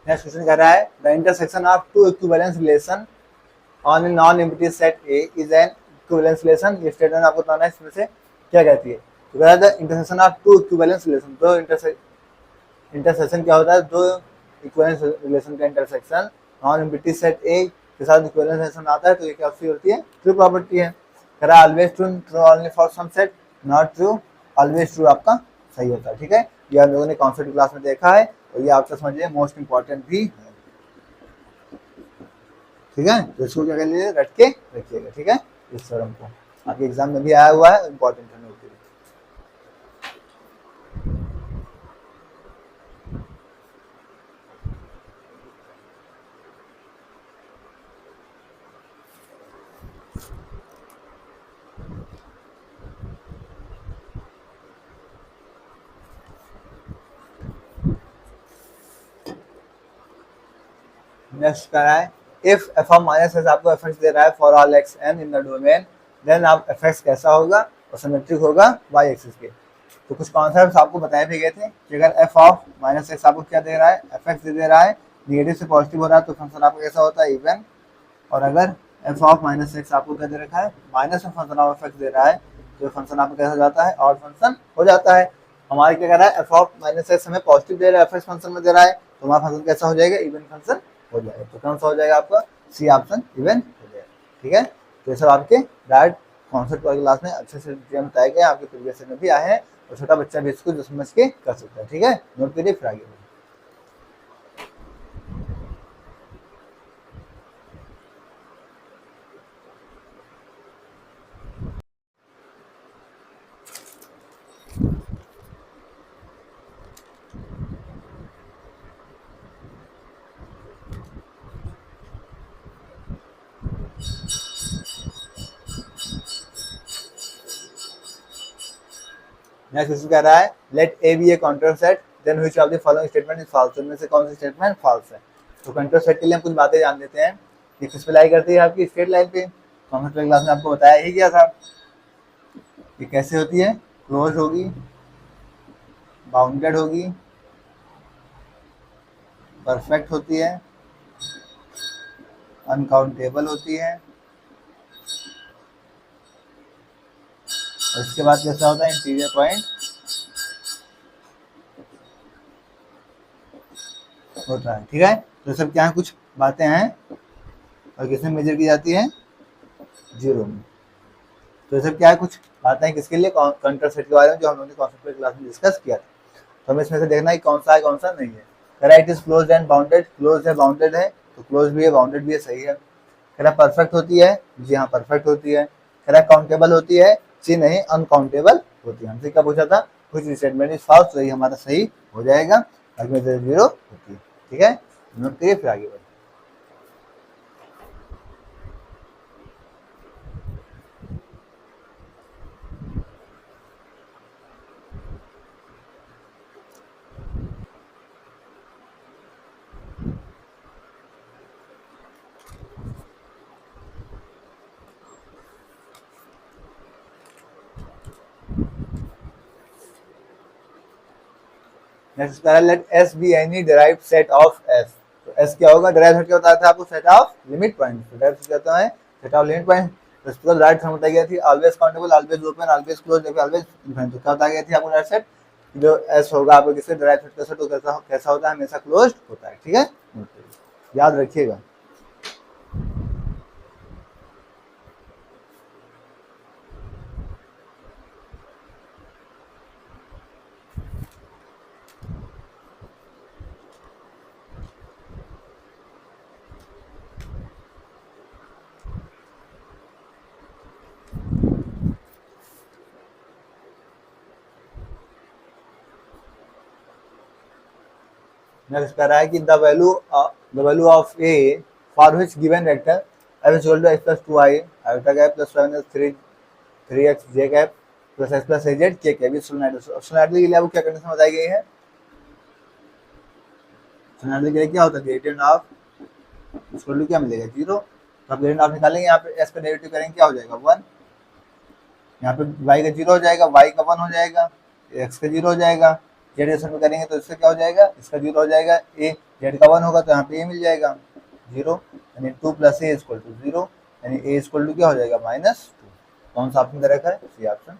Speaker 1: नेक्स्ट क्वेश्चन कह रहा है the intersection of two equivalence relation on a non empty set A is an equivalence relation. ये स्टेटमेंट आपको बताना है इसमें से क्या कहती है। तो कह रहा है the intersection of two equivalence relation, दो इंटरसेक्शन क्या होता है, दो इक्विवेलेंस रिलेशन का intersection non empty set A के साथ इक्विवेलेंस रिलेशन आता है, तो ये क्या होती है, ट्रू प्रॉपर्टी है। कह रहा है always true, true only for some set, not true always true आपका सही होता है। ठीक है, ये हम लोगों ने कॉन्सेप्ट क्लास में देखा है, और ये आपको समझिए मोस्ट इंपॉर्टेंट भी है। ठीक है, तो इसको क्या कर लीजिए, रट के रखिएगा। ठीक है, इस थ्योरम को आपके एग्जाम में भी आया हुआ है, इंपॉर्टेंट है नोट के लिए। नेक्स्ट क्या है, if f of minus s आपको एफ एक्स दे रहा है for all x n in the domain, देन आप एफ एक्स कैसा होगा, और सिमेट्रिक होगा वाई एक्सिस के। तो कुछ कॉन्सेप्ट आपको बताए भी गए थे कि अगर एफ ऑफ माइनस एक्स आपको क्या दे रहा है, एफ एक्स दे रहा है, निगेटिव से पॉजिटिव हो रहा है, तो फंक्शन आपका कैसा होता है, इवन। और अगर एफ ऑफ माइनस एक्स आपको क्या दे रखा है, माइनस में फंक्शन ऑफ एफ एक्स दे रहा है, तो फंक्शन आपका कैसा हो जाता है, ऑड फंक्शन हो जाता है। हमारे क्या कर रहा है, एफ ऑफ माइनस एक्स हमें पॉजिटिव दे रहा है, एफ एक्स फंक्शन में दे रहा है, तो हमारा फंक्शन कैसा हो जाएगा, इवन फंक्शन हो जाएगा। तो कौन सा हो जाएगा आपका, सी ऑप्शन इवन हो जाएगा। ठीक है, तो ये सब आपके डायरेक्ट कॉन्सेप्ट वाली क्लास में अच्छे से बताए गए, आपके प्रीवियस में भी आए हैं, और छोटा बच्चा भी इसको समझ के कर सकता है। ठीक है, नोट करिए फिर आगे। नेक्स्ट क्वेश्चन कह रहा है let A B a counter set then which of the following statement is false. इनमें से कौन सी स्टेटमेंट फॉल्स है। तो काउंटर सेट के लिए हम कुछ बातें जान लेते हैं। ये किस पे लाई करती है, आपकी स्ट्रेट लाइन पे। कॉन्सेप्ट क्लास में आपको बताया ही गया था। ये कैसे होती है, क्लोज होगी, बाउंडेड होगी, परफेक्ट होती है, अनकाउंटेबल होती है, और इसके बाद कैसा होता है, इंटीरियर पॉइंट होता है। ठीक है, तो सब क्या है, कुछ बातें हैं, और किसमें मेजर की जाती है, जीरो में। तो सब क्या है, कुछ बातें हैं किसके लिए, काउंटर सेट के बारे में, जो हम लोगों ने कॉन्सेप्ट क्लास में डिस्कस किया था। तो हमें इसमें से देखना है कौन सा है कौन सा नहीं है। कह रहा it is close and bounded, close है बाउंडेड है, तो क्लोज भी है बाउंडेड भी है, सही है। कह रहा परफेक्ट होती है, जी हाँ परफेक्ट होती है। कह रहा काउंटेबल होती है, जी नहीं अनकाउंटेबल होती है। हमसे क्या पूछा था, कुछ स्टेटमेंट इज फॉल्स, तो ये हमारा सही हो जाएगा, बाकी में जीरो होती है। ठीक है, नोट करिए फिर आगे बढ़े। नेक्स्ट कह रहा है let S be any derived set of S. तो एस क्या होगा, डिराइव्ड सेट क्या बताया था आपको, set of limit point. Derived set कहते हैं सेट ऑफ लिमिट पॉइंट। तो इसको राइट फॉर्म बताई गई थी, always countable, always open, always close, always infinite. तो क्या बताया गया थी आपको, राइट सेट जो एस होगा आपको किससे डिराइव्ड सेट का सेट तो कैसा होता है, हमेशा क्लोज्ड होता है। ठीक है, याद रखिएगा। नेक्स्ट कह रहा है कि the value of A for which given vector f is equal to x plus 2i iota cap plus 7 3x j cap plus x plus az k cap. ये सोलनॉइडल के लिए आपको क्या कंडीशन बताई गई है, सोलनॉइडल के लिए क्या होता है, ग्रेडियंट ऑफ इक्वल टू क्या मिलेगा, 0। तो आप ग्रेडियंट ऑफ निकालेंगे, यहाँ पे s का डेरिवेटिव करेंगे क्या हो जाएगा, 1। यहाँ पे y का 0 हो जाएगा, y का 1 हो जाएगा, x का 0 हो जाएगा। जेड रेशन में करेंगे तो इससे क्या हो जाएगा, इसका 0 हो जाएगा, ए जेड का 1 होगा तो यहाँ पे ए मिल जाएगा 0, यानी 2 प्लस ए इक्वल टू 0, यानी ए इक्वल टू क्या हो जाएगा, -2। कौन सा ऑप्शन दे रखा है, सी ऑप्शन।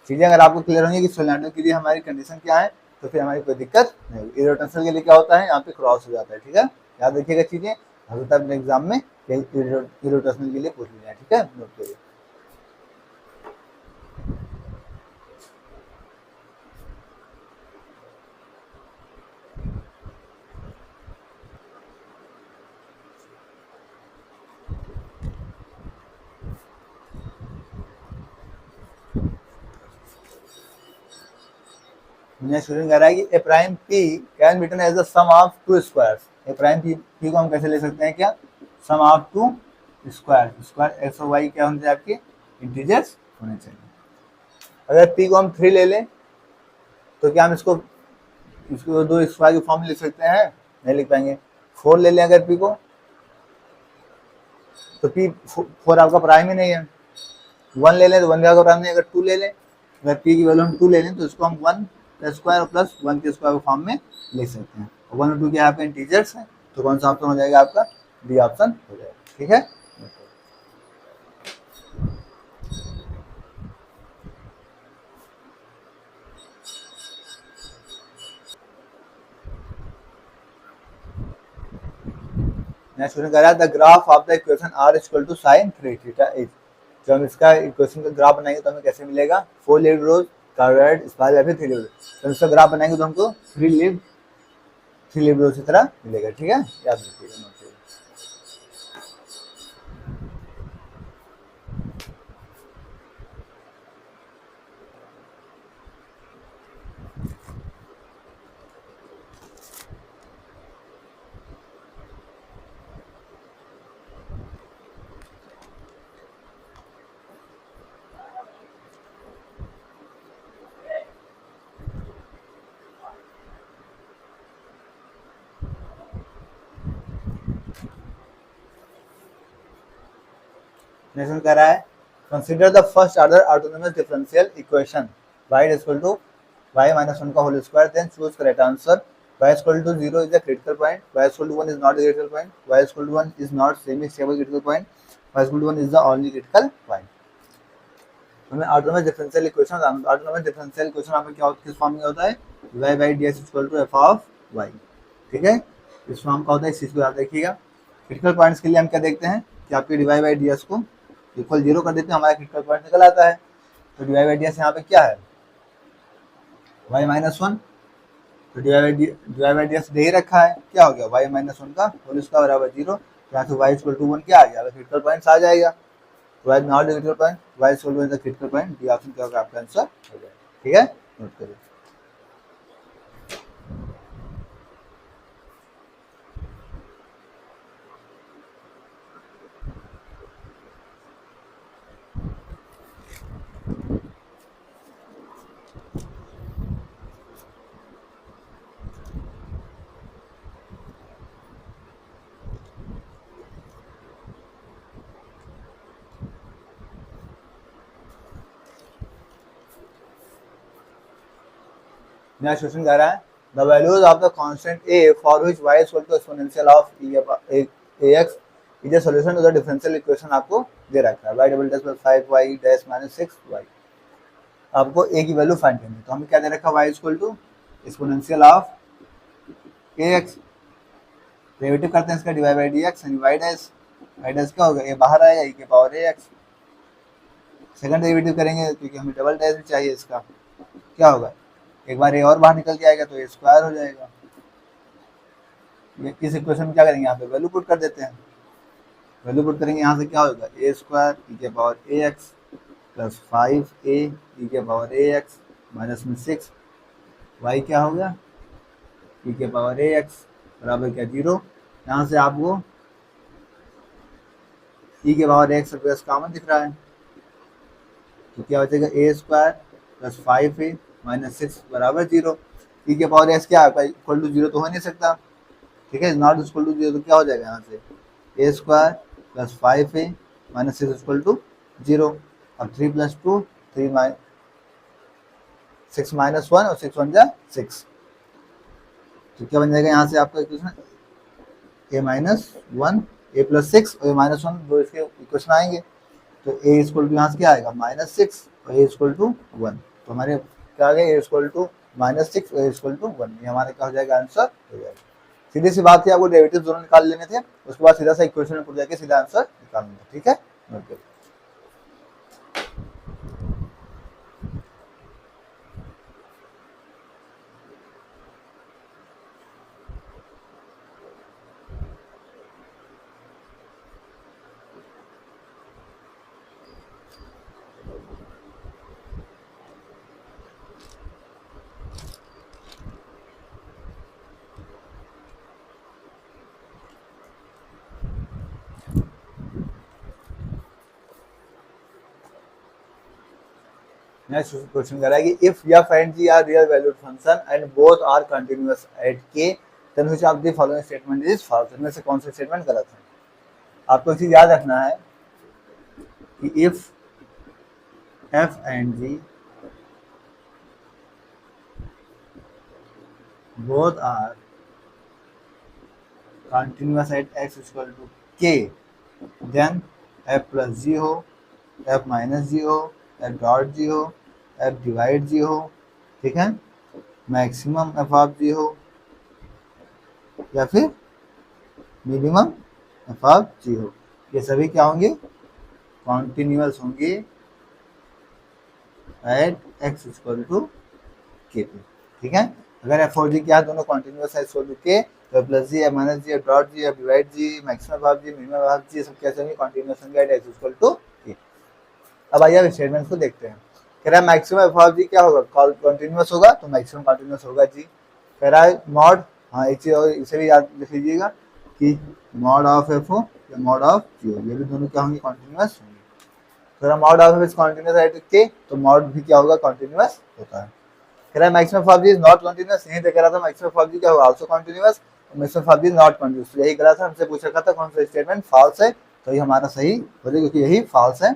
Speaker 1: चीजें अगर आपको क्लियर होंगी कि सोलनॉइडल के लिए हमारी कंडीशन क्या है, तो फिर हमारी कोई दिक्कत नहीं होगी। इरोटेंशियल के लिए क्या होता है, यहाँ पे क्रॉस हो जाता है। ठीक है, याद रखिएगा चीजें, अपने एग्जाम में इरोटेंशियल के लिए पूछ लिया। ठीक है, नोट करिए। नेक्स्ट क्वेश्चन कह रहा है कि a prime p can be written as the sum of two squares. A prime p को हम कैसे ले सकते हैं, क्या, sum of two square. Square x और वाई क्या होने चाहिए, आपके इंटीजर्स होने चाहिए। अगर पी को हम 3 ले लें तो क्या हम इसको दो स्क्वायर की फॉर्म में लिख सकते हैं, नहीं लिख पाएंगे। 4 ले लें अगर पी को, तो पी 4 आपका प्राइम ही नहीं है। 1 ले लें तो 1 आपका प्राइम नहीं। अगर 2 ले लें, अगर पी की वैल्यू हम 2 ले लें तो इसको हम 1 स्क्वायर प्लस 1 के स्क्वायर फॉर्म में लिख सकते हैं। 1 और 2 के यहाँ पे इंटीजर्स हैं, तो कौन सा ऑप्शन हो जाएगा आपका, डी ऑप्शन हो जाएगा। ठीक है, नेक्स्ट क्वेश्चन कह रहा है the graph of the equation r equal to sin 3 theta is. जब हम इसका इक्वेशन का ग्राफ बनाएंगे तो हमें कैसे मिलेगा, 4 लीव रोज, कार्बोहाइड्रेट, स्पाइरल या फिर 3 लीव रोज। जब इसका ग्राफ बनाएंगे तो हमको 3 लीव रोज की तरह मिलेगा। ठीक है, याद रखिएगा। नेक्स्ट कह रहा है consider the first order autonomous differential equation y equal to y minus 1 का whole square, then choose correct answer. y equal to 0 is the critical point, y equal to 1 is not the critical point, y equal to 1 is not semi stable critical point, y equal to 1 is the only critical point. हमें autonomous differential equation, autonomous differential equation आपका क्या किस form में होता है, y by ds equal to f of y। ठीक है, इस फॉर्म का होता है, इस चीज को याद रखिएगा। क्रिटिकल पॉइंट्स के लिए हम क्या देखते हैं कि आपके dy बाई ds को इक्वल 0 कर देते हैं, हमारा क्रिटिकल पॉइंट निकल आता है। तो dy बाई ds यहाँ पे क्या है, y माइनस 1, तो dy बाई ds दे ही रखा है, क्या हो गया, y माइनस 1 का होल स्क्वायर बराबर 0। यहाँ से y इक्वल टू 1 क्या आ जाएगा, क्रिटिकल पॉइंट्स आ जाएगा। y not the critical point, y equal to the critical point, D option क्या होगा आपका आंसर हो जाएगा। ठीक है, नोट करिए। नेक्स्ट क्वेश्चन कह रहा है the values of the constant a for which y equal to exponential of ax is a solution to the differential equation आपको दे रखा है y double dash plus 5y dash minus 6y। आपको a की value find करनी है, तो हमें क्या दे रखा है y equal to exponential of ax, derivative करते हैं इसका डिवाइड बाय dx यानी y डैश क्या होगा, a बाहर आएगा e के पावर ax। सेकंड डेरिवेटिव करेंगे क्योंकि हमें डबल डैश भी चाहिए इसका, क्या होगा, एक बार a और बाहर निकल के आएगा तो a स्क्वायर हो जाएगा। इस इक्वेशन में क्या करेंगे, यहाँ पे वैल्यू पुट कर देते हैं, वैल्यू पुट करेंगे यहाँ से क्या होगा a स्क्वायर e के power ax plus 5a e के पावर ax माइनस में 6 y क्या होगा e के पावर ax बराबर क्या 0। यहाँ से आपको e के पावर x प्लस कॉमन दिख रहा है तो क्या बचेगा a square plus 5a minus 6 बराबर 0। e के पावर x क्या है, इक्वल टू 0 तो हो नहीं सकता, ठीक है, नॉट इक्वल टू 0 तो क्या हो जाएगा यहाँ से a square plus 5a minus 6 equal to 0। अब 3 प्लस 2 6 माइनस 1 और 6 1 जा 6, तो क्या बन जाएगा यहाँ से आपका equation a minus 1 a plus 6 और a माइनस 1 दो इसके इक्वेशन आएंगे, तो a इक्वल टू यहाँ से क्या आएगा माइनस 6 और a इक्वल टू 1, तो हमारे क्या आ गया a इक्वल टू माइनस 6 और a इक्वल टू 1, ये हमारे क्या हो जाएगा आंसर हो जाएगा। सीधी सी बात थी, आपको डेरिवेटिव दोनों निकाल लेने थे, उसके बाद सीधा सा इक्वेशन में पुट जाके सीधा आंसर निकालना था, ठीक है। ओके नेक्स्ट क्वेश्चन कह रहा है कि if f and g are real valued function and both are continuous at k then which of the following statement is false, इनमें से कौन सा स्टेटमेंट गलत है। आपको एक चीज याद रखना है कि if f and g both are continuous at x equal to k then f plus g हो, f माइनस जी हो, f डॉट जी हो, f डिवाइड जी हो, ठीक है, मैक्सिमम f ऑफ जी हो या फिर मिनिमम f ऑफ जी हो, ये सभी क्या होंगे कॉन्टिन्यूअस होंगे at x equal to k पे, ठीक है। अगर f और g क्या दोनों कॉन्टिन्यूअस है इक्वल टू k तो plus g f minus g f dot g f divide g maximum of g minimum of g सब कैसे होंगे कॉन्टिन्यूअस होंगे at x equal to k। अब आइए स्टेटमेंट को देखते हैं। कह रहा है मैक्सिमम एफ ऑफ जी क्या होगा कॉन्टिन्यूअस होगा तो मैक्सिमम कॉन्टिन्यूअस होगा जी। कह रहा है मॉड, हाँ एक चीज और इसे भी याद लिख लीजिएगा कि मॉड ऑफ एफ हो या मॉड ऑफ जी हो, ये भी दोनों क्या होंगे कॉन्टिन्यूअस होंगे। कह रहा है mod of f is continuous at k तो मॉड भी क्या होगा कॉन्टिन्यूअस होता है। कह रहा है maximum of g is not continuous, नहीं देख रहा था मैक्सिमम ऑफ जी क्या होगा also continuous, maximum of g is not continuous, यही गलत है, हमसे पूछ रखा था कौन सा स्टेटमेंट फॉल्स है, तो ये हमारा सही हो जाएगा क्योंकि यही फॉल्स है।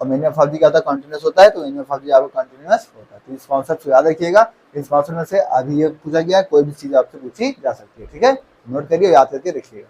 Speaker 1: और मिनिमम ऑफ जी क्या होता है कॉन्टिन्यूअस होता है, तो मिनिमम ऑफ जी आपको कॉन्टिन्यूअस होता है। तो इस कॉन्सेप्ट को याद रखिएगा, इस कॉन्सेप्ट में से अभी ये पूछा गया कोई भी चीज आपसे पूछी जा सकती है, ठीक है, नोट करिए याद करके रखिएगा।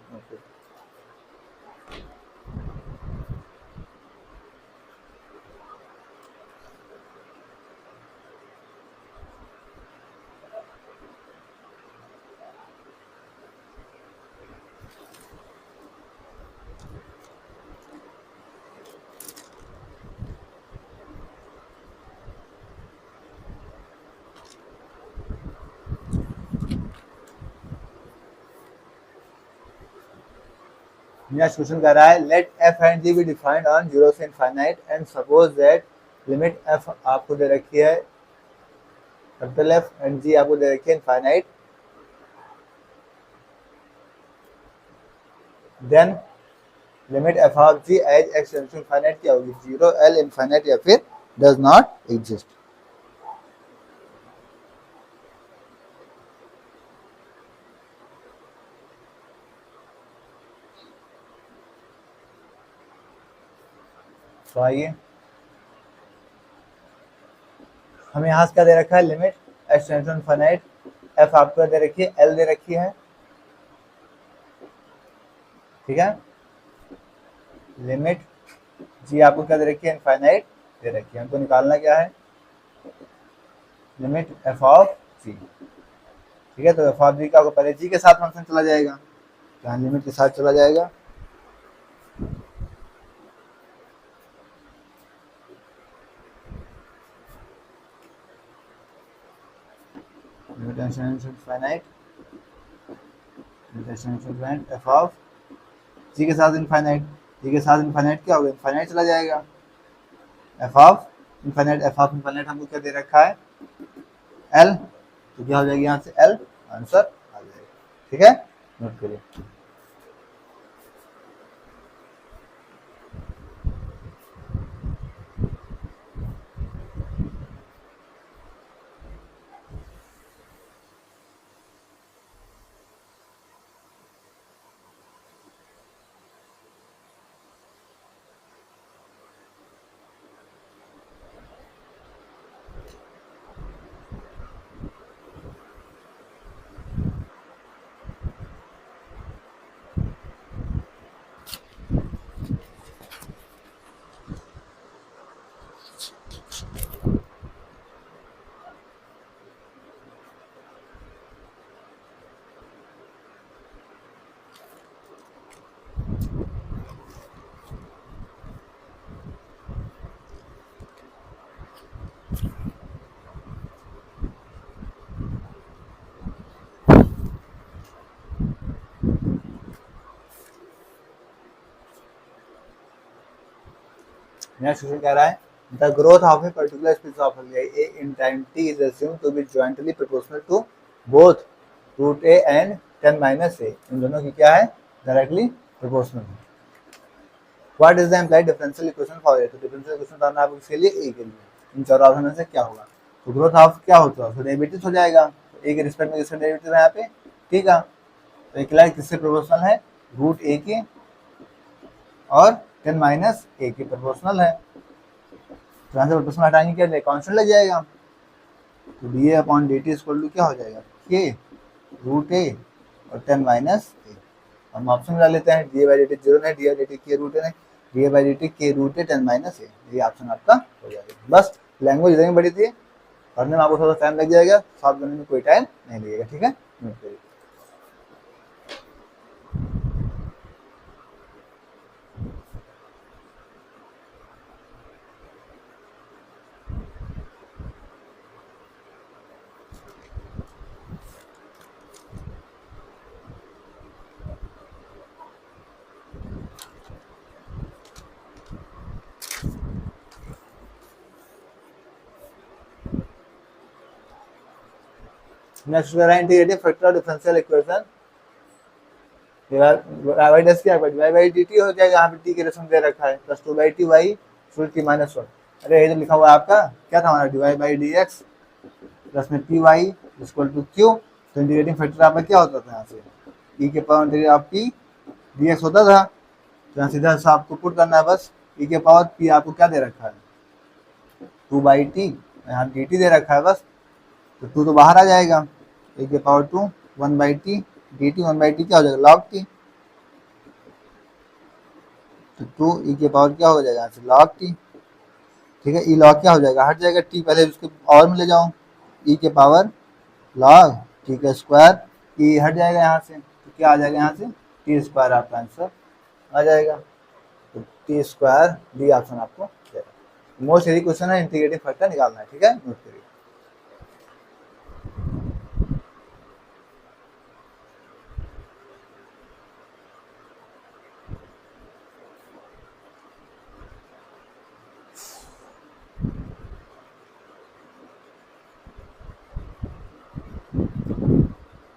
Speaker 1: नेक्स्ट क्वेश्चन कह रहा है let f and g be defined on 0 से infinite and suppose that limit f आपको दे रखी है कैपिटल F एंड g आपको दे रखी है infinite, then limit f of g as x tends to infinite क्या होगी 0 l इनफाइनाइट या फिर डज नॉट एग्जिस्ट। तो आइए हमें यहाँ से क्या दे रखा है limit x tends to infinite f आपको दे रखी है, एल दे रखी है, ठीक है। लिमिट जी आपको क्या दे रखी है, इनफाइनाइट दे रखी है। हमको निकालना क्या है, लिमिट एफ ऑफ जी, ठीक है। तो एफ ऑफ जी का पहले जी के साथ फंक्शन चला जाएगा, यहाँ लिमिट के साथ चला जाएगा, इनफाइनाइट एफ ऑफ जी के साथ इनफाइनाइट, जी के साथ इनफाइनाइट क्या होगा, इनफाइनाइट चला जाएगा। F of infinite, F of infinite हमको क्या दे रखा है, एल, तो क्या हो जाएगी यहाँ से एल, आंसर आ जाएगा, ठीक है। नोट करिए। नेक्स्ट क्वेश्चन कह रहा है the growth of a particular species of A in time t is assumed to be jointly proportional to both root a and 10 minus a, इन दोनों की क्या है, डायरेक्टली प्रोपोर्शनल है। What is the implied differential equation for a, तो differential equation बताना है आपको किसके लिए, ए के लिए। इन चारों ऑप्शन में से क्या होगा, तो ग्रोथ ऑफ क्या होता है, तो डेरिवेटिव हो जाएगा, तो ए के रिस्पेक्ट में किसका डेरिवेटिव है यहाँ पे, ठीक है। तो एक लाइन किससे प्रोपोर्शनल है, रूट ए के और 10 माइनस ए के प्रोपोर्शनल है। तो यहाँ से प्रोपोर्शनल हटाएंगे क्या, कांस्टेंट लग जाएगा, तो d a upon d t equal to क्या हो जाएगा, के रूट ए और 10 माइनस ए। हम ऑप्शन मिला लेते हैं, D A by D T zero है, डी ए डी टी के रूट है, D A by D T के रूट है 10 माइनस ए, ये ऑप्शन आपका हो जाएगा। बस लैंग्वेज इतनी बड़ी थी, पढ़ने में आपको थोड़ा टाइम लग जाएगा, सॉल्व करने में कोई टाइम नहीं लगेगा, ठीक है। नोट करिए। नेक्स्ट कह रहा है integrating factor of differential equation, divide क्या डिवाइड बाई डी टी हो जाएगा, यहाँ पे टी के रेशम दे रखा है, plus 2 by t y full t minus 1। अरे ये तो लिखा हुआ है आपका क्या था हमारा, divide by d x plus में p y equal to q. तो इंटीग्रेटिंग फैक्टर आपका क्या होता था, यहाँ से ई के power integrate of p d x होता था, तो यहाँ सीधा सा आपको पुट करना है बस, ई के पावर पी आपको क्या दे रखा है 2 बाई टी, यहाँ डी टी दे रखा है बस, तो 2 तो बाहर आ जाएगा, ए के power 2 1 by T D T, 1 by T क्या हो जाएगा लॉग टी, तो 2 ई के पावर क्या हो जाएगा यहाँ से लॉग टी, ठीक है। ई लॉग क्या हो जाएगा, हट जाएगा, टी पहले उसके पावर में ले जाओ, ई के पावर लॉग टी का स्क्वायर, ई हट जाएगा यहाँ से, तो क्या आ जाएगा यहाँ से टी स्क्वायर, आपका आंसर आ जाएगा। तो टी स्क्वायर डी ऑप्शन आपको मोस्ट इजी क्वेश्चन है, इंटीग्रेटिंग फैक्टर निकालना है, ठीक है। नोट करिए।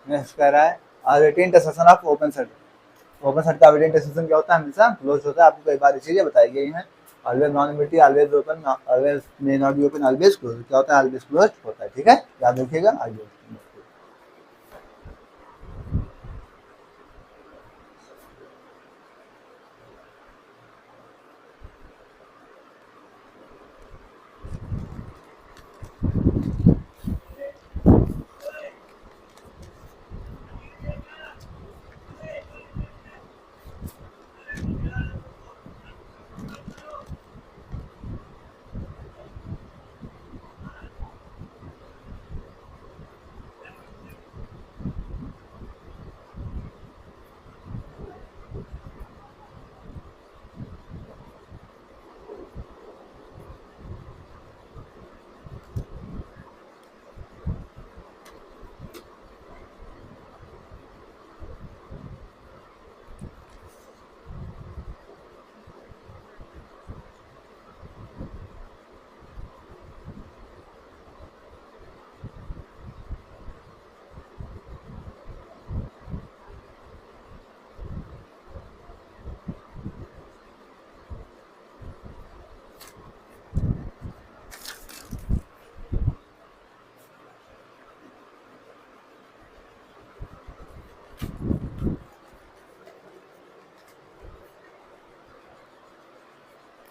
Speaker 1: नेक्स्ट कह रहा है arbitrary intersection of open set, open set का आर्बिट्रेरी इंटरसेक्शन क्या होता है, हमेशा क्लोज होता है, आपको कई बार ये चीजें बताई गई हैं। Always non limited, always open, always may not be open, always close, क्या होता है ऑलवेज क्लोज होता है, ठीक है, याद रखिएगा आगे।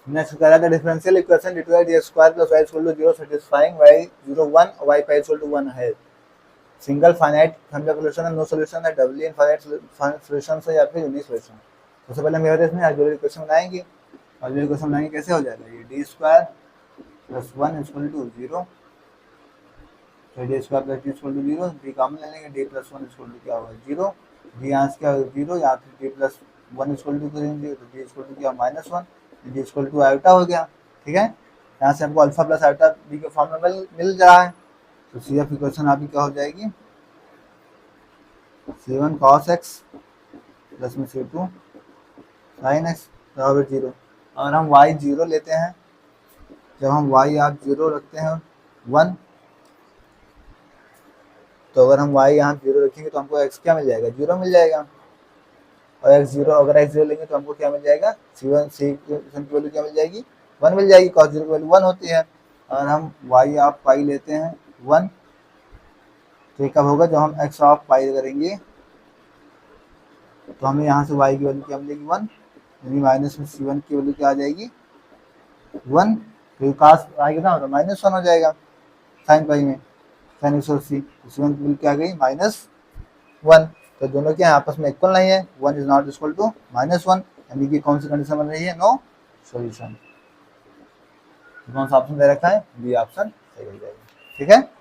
Speaker 1: नेक्स्ट कह रहा था differential equation d two x d squared plus y equal to 0 satisfying y 0 1 और वाई पाई इक्वल टू 1 है। सिंगल फाइनाइट फंक्शन सॉल्यूशन है, नो सॉल्यूशन है, डबल इनफाइनाइट सॉल्यूशन है या फिर यूनिक सॉल्यूशन। सबसे पहले हम इसमें ऑक्सिलरी इक्वेशन बनाएंगे। ऑक्सिलरी इक्वेशन बनाएंगे कैसे हो जाएगा, ये d squared plus 1 equal to 0, तो d squared plus d equal to 0, D common ले लेंगे, डी प्लस 1 इक्वल टू क्या होगा 0, डी यहाँ से क्या होगा 0, यहाँ पे डी प्लस 1 इक्वल टू करेंगे तो डी इक्वल टू क्या -1, डी इक्वल टू आयोटा हो गया। ठीक है, यहाँ से हमको अल्फा प्लस आयोटा बी के फॉर्म में मिल रहा है, तो सी एफ इक्वेशन आपकी क्या हो जाएगी C1 cos x प्लस में C2 sin x बराबर 0। और हम y 0 लेते हैं, जब हम y आप 0 रखते हैं 1, तो अगर हम y यहाँ 0 रखेंगे तो हमको x क्या मिल जाएगा 0 मिल जाएगा, और x 0 अगर x 0 लेंगे तो हमको क्या मिल जाएगा C1 की वैल्यू क्या मिल जाएगी 1 मिल जाएगी, cos 0 की वैल्यू 1 होती है। और हम y आप पाई लेते हैं 1, तो ये कब होगा जब हम x ऑफ पाई करेंगे, तो हमें यहाँ से y की वैल्यू क्या मिलेगी 1, यानी माइनस में C1 की वैल्यू क्या आ जाएगी 1, तो कास y कितना होगा -1 हो जाएगा साइन पाई में, साइन 180, C1 की वैल्यू क्या आ गई -1। तो दोनों क्या आपस में इक्वल नहीं है, 1 इज नॉट इक्वल टू -1, यानी कि कौन सी कंडीशन बन रही है नो सॉल्यूशन। कौन सा ऑप्शन दे रखा है, बी ऑप्शन सही हो जाएगा। ठीक है,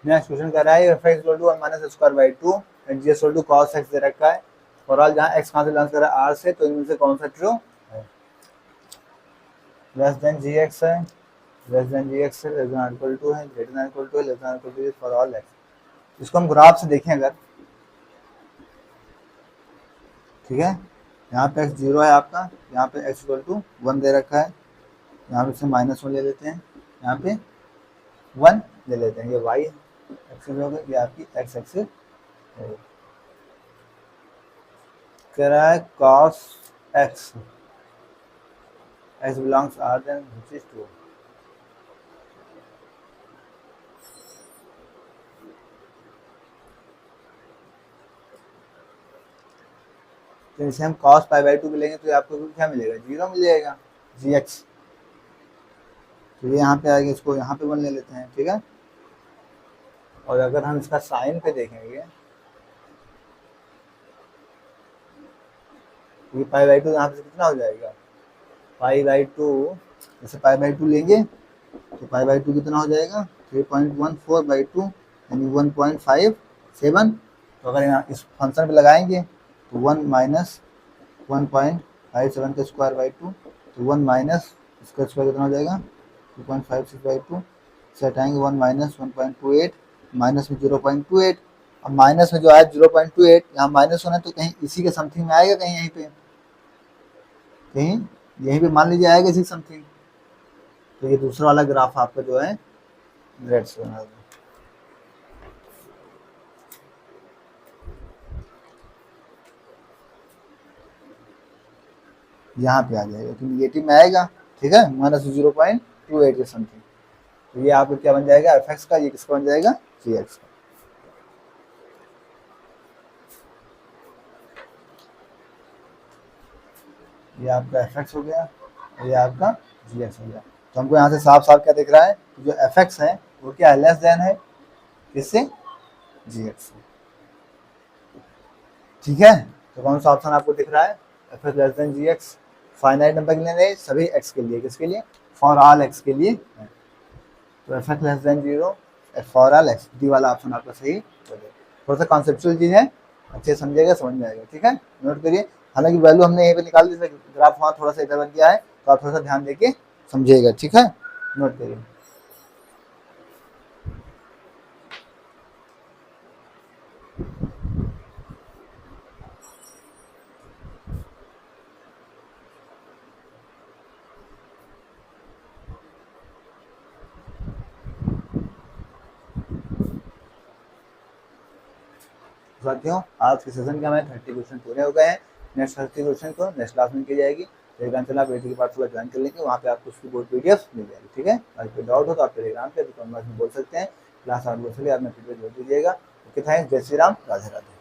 Speaker 1: नेक्स्ट क्वेश्चन कर रहा है f equal to 1 minus squared by 2 and g equal to cos x दे रखा है, और ऑल जहाँ x कहाँ से लॉन्च कर रहा है r से, तो इनमें से कौन सा ट्रू है, लेस देन gx है, लेस देन gx है, लेस देन इक्वल टू है, ग्रेटर देन इक्वल टू है, less than equal to for all x। इसको हम ग्राफ से देखें अगर, ठीक है, यहाँ पे x 0 है आपका, यहाँ पे x इक्वल टू 1 दे रखा है, यहाँ पे से -1 ले लेते हैं, यहाँ पे 1 ले लेते हैं, ये y एक्सिस हो गई, ये आपकी x एक्सिस है। कह रहा है cos x x belongs r then which is true। तो इसे हम cos पाई बाई 2 लेंगे तो आपको क्या मिलेगा 0 मिल जाएगा gx, तो ये यहाँ पे आएगा, इसको यहाँ पे 1 ले लेते हैं। ठीक है, और अगर हम इसका साइन पे देखेंगे, ये पाई बाई 2 यहाँ पे कितना हो जाएगा पाई बाई 2, जैसे पाई बाई 2 लेंगे तो पाई बाई 2 कितना हो जाएगा 3.14 बाई 2 यानी 1.57। तो अगर यहाँ इस फंक्शन पे लगाएंगे तो 1 माइनस 1.57 का स्क्वायर बाई 2, तो 1 माइनस इसका स्क्वायर कितना हो जाएगा 2.56 बाई 2 से हटाएंगे 1 माइनस 1.28 माइनस में 0.28। अब माइनस में जो आया 0.28, यहाँ माइनस होना तो कहीं इसी के समथिंग में आएगा, कहीं यहीं पे, कहीं यहीं पे मान लीजिए आएगा इसी समथिंग। तो ये दूसरा वाला ग्राफ आपका जो है रेड से बना दो, यहाँ पे आ जाएगा तो निगेटिव में आएगा। ठीक है, -0.28 के समथिंग, तो ये आपको क्या बन जाएगा एफ का, ये किसका बन जाएगा जी एक्स का। ये आपका एफ हो गया, ये आपका जी एक्स हो गया। तो हमको यहाँ से साफ साफ क्या दिख रहा है, जो एफ है वो क्या है लेस देन है किससे जी एक्स। ठीक है, तो कौन सा ऑप्शन आपको दिख रहा है एफ एक्स लेस देन जी एक्स, फाइनाइट नंबर के लिए नहीं, सभी एक्स के लिए, किसके लिए फॉर ऑल एक्स के लिए है। तो F x less than 0 for all x, D वाला ऑप्शन आपका सही हो जाएगा। थोड़ा सा कॉन्सेप्चुअल चीज़ है, अच्छे से समझिएगा, समझ में आएगा। ठीक है, नोट करिए। हालांकि वैल्यू हमने यहीं पे निकाल दी, ग्राफ वहाँ थोड़ा सा इधर बन गया है, तो आप थोड़ा सा ध्यान देके समझिएगा। ठीक है, नोट करिए। साथियों, आज के सेशन के हमारे 30 क्वेश्चन पूरे हो गए हैं। नेक्स्ट 30 क्वेश्चन को नेक्स्ट क्लास में की जाएगी। टेलीग्राम चैनल आप की पाठशाला ज्वाइन कर लेंगे, वहाँ पे आपको उसकी बोर्ड पीडीएफ मिल जाएगी। ठीक है, अगर कोई डाउट हो तो आप टेलीग्राम पे कमेंट में बोल सकते हैं। क्लास आप बोल सके, आप फीडबैक दीजिएगा। Okay, thanks. जय श्री राम, राधे राधे।